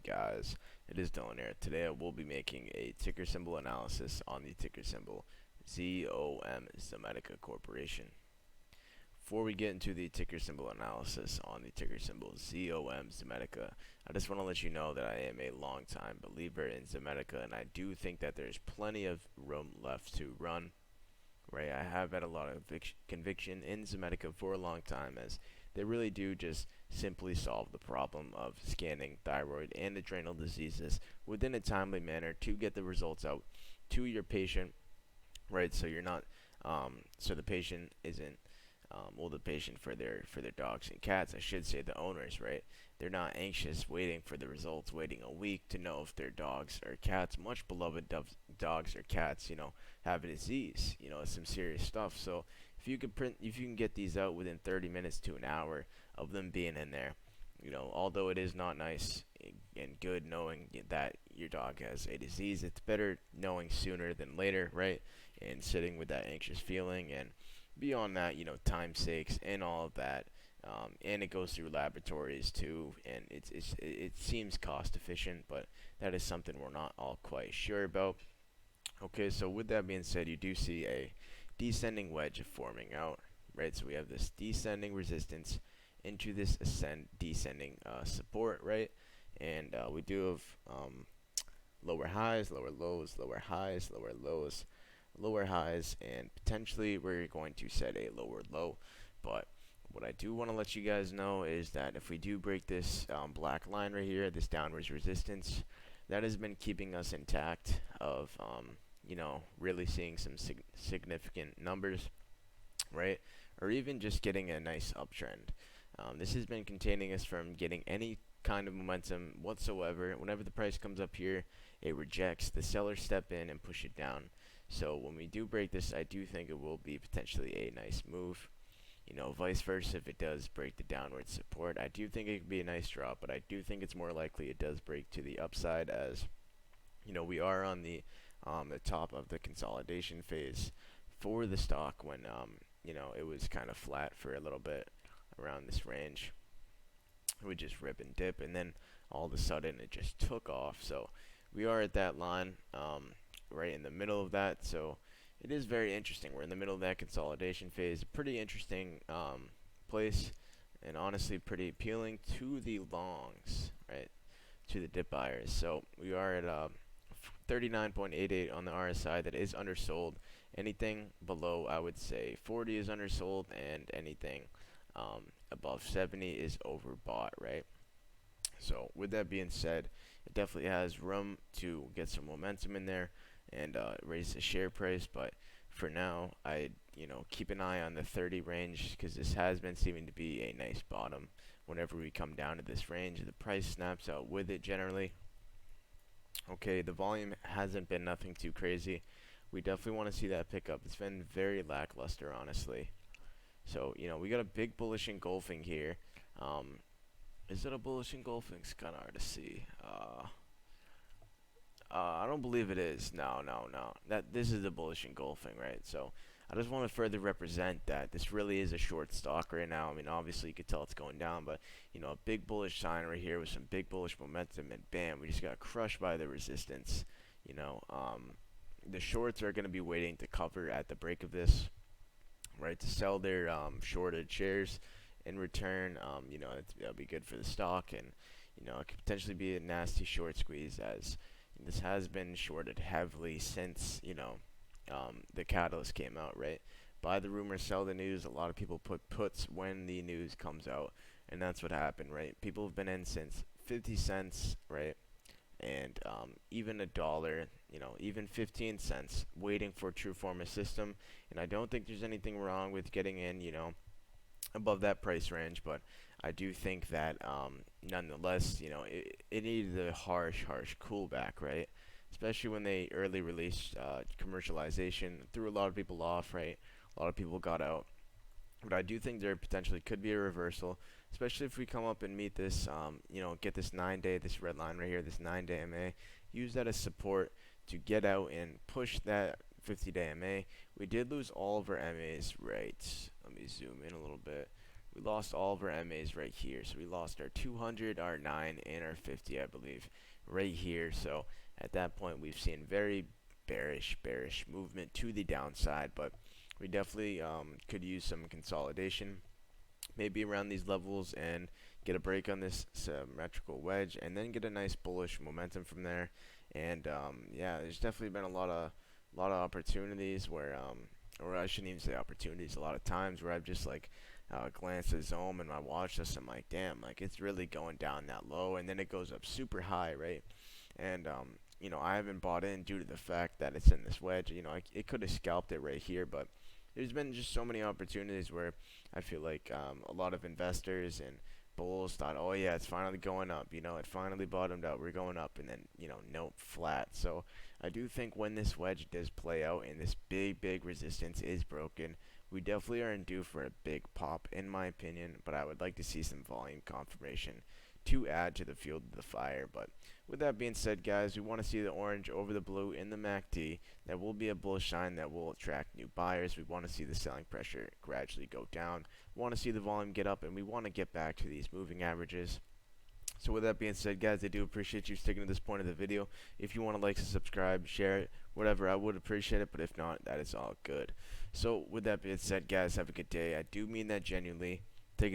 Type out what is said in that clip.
guys? It is Dylan here. Today I will be making a ticker symbol analysis on the ticker symbol Zomedica Corporation. Before we get into the ticker symbol analysis on the ticker symbol Zomedica, I just want to let you know that I am a longtime believer in Zomedica, and I do think that there's plenty of room left to run. Right, I have had a lot of conviction in Zomedica for a long time, as they really do just simply solve the problem of scanning thyroid and adrenal diseases within a timely manner to get the results out to your patient. Right, so you're not, so the patient isn't, the patient for their dogs and cats, I should say the owners, right? They're not anxious waiting for the results, waiting a week to know if their dogs or cats, much beloved dogs or cats, have a disease. It's some serious stuff. So if you can get these out within 30 minutes to an hour of them being in there, although it is not nice and good knowing that your dog has a disease, it's better knowing sooner than later, right? And sitting with that anxious feeling, and beyond that, time sakes and all of that. And it goes through laboratories too, and it seems cost efficient, but that is something we're not all quite sure about. Okay, so with that being said, you do see a descending wedge forming out, right? So we have this descending resistance into this descending support, right? And we do have lower highs, lower lows, lower highs, lower lows, lower highs, and potentially we're going to set a lower low. But what I do want to let you guys know is that if we do break this black line right here, this downwards resistance, that has been keeping us intact of really seeing some significant numbers, right? Or even just getting a nice uptrend. This has been containing us from getting any kind of momentum whatsoever. Whenever the price comes up here, it rejects. The sellers step in and push it down. So when we do break this, I do think it will be potentially a nice move. Vice versa, if it does break the downward support, I do think it could be a nice drop, but I do think it's more likely it does break to the upside, as we are on the top of the consolidation phase for the stock when it was kind of flat for a little bit around this range. It would just rip and dip, and then all of a sudden it just took off. So we are at that line, right in the middle of that. So it is very interesting. We're in the middle of that consolidation phase. Pretty interesting place, and honestly pretty appealing to the longs, right? To the dip buyers. So we are at 39.88 on the RSI. That is undersold. Anything below, I would say 40 is undersold, and anything above 70 is overbought, right? So with that being said, it definitely has room to get some momentum in there and raise the share price, but for now I keep an eye on the 30 range, because this has been seeming to be a nice bottom. Whenever we come down to this range, the price snaps out with it generally. Okay, the volume hasn't been nothing too crazy. We definitely want to see that pick up. It's been very lackluster, honestly. So we got a big bullish engulfing here. Is it a bullish engulfing? It's kind of hard to see. I don't believe it is. No. This is a bullish engulfing, right? So I just want to further represent that this really is a short stock right now. I mean, obviously you could tell it's going down, but a big bullish sign right here with some big bullish momentum, and bam, we just got crushed by the resistance. The shorts are going to be waiting to cover at the break of this, right, to sell their shorted shares in return. That'll be good for the stock, and it could potentially be a nasty short squeeze, as this has been shorted heavily since the catalyst came out, right? Buy the rumor, sell the news. A lot of people put puts when the news comes out, and that's what happened, right? People have been in since 50 cents, right? And even a dollar, even 15 cents, waiting for truforma system. And I don't think there's anything wrong with getting in, above that price range, but I do think that nonetheless, it needed a harsh coolback, right? Especially when they early released commercialization, threw a lot of people off, right? A lot of people got out. But I do think there potentially could be a reversal, especially if we come up and meet this, get this 9-day, this red line right here, this 9-day MA, use that as support to get out and push that 50-day MA. We did lose all of our MAs, right? Let me zoom in a little bit. we lost all of our MAs right here. So we lost our 200, our 9, and our 50, I believe, right here. So at that point, we've seen very bearish movement to the downside, but we definitely could use some consolidation, maybe around these levels, and get a break on this symmetrical wedge, and then get a nice bullish momentum from there. And yeah, there's definitely been a lot of opportunities where or I shouldn't even say opportunities, a lot of times where I've just like glanced at Zom and my watch list. I'm like, damn, like it's really going down that low, and then it goes up super high, right? And I haven't bought in due to the fact that it's in this wedge. It could have scalped it right here, but there's been just so many opportunities where I feel like a lot of investors and bulls thought, oh yeah, it's finally going up. It finally bottomed out. We're going up, and then nope, flat. So I do think when this wedge does play out and this big resistance is broken, we definitely are in due for a big pop, in my opinion. But I would like to see some volume confirmation to add to the fuel to the fire. But with that being said, guys, we want to see the orange over the blue in the MACD. That will be a bullish sign that will attract new buyers. We want to see the selling pressure gradually go down. We want to see the volume get up, and we want to get back to these moving averages. So with that being said, guys, I do appreciate you sticking to this point of the video. If you want to like, subscribe, share it, whatever, I would appreciate it. But if not, that is all good. So with that being said, guys, have a good day. I do mean that genuinely. Take it easy.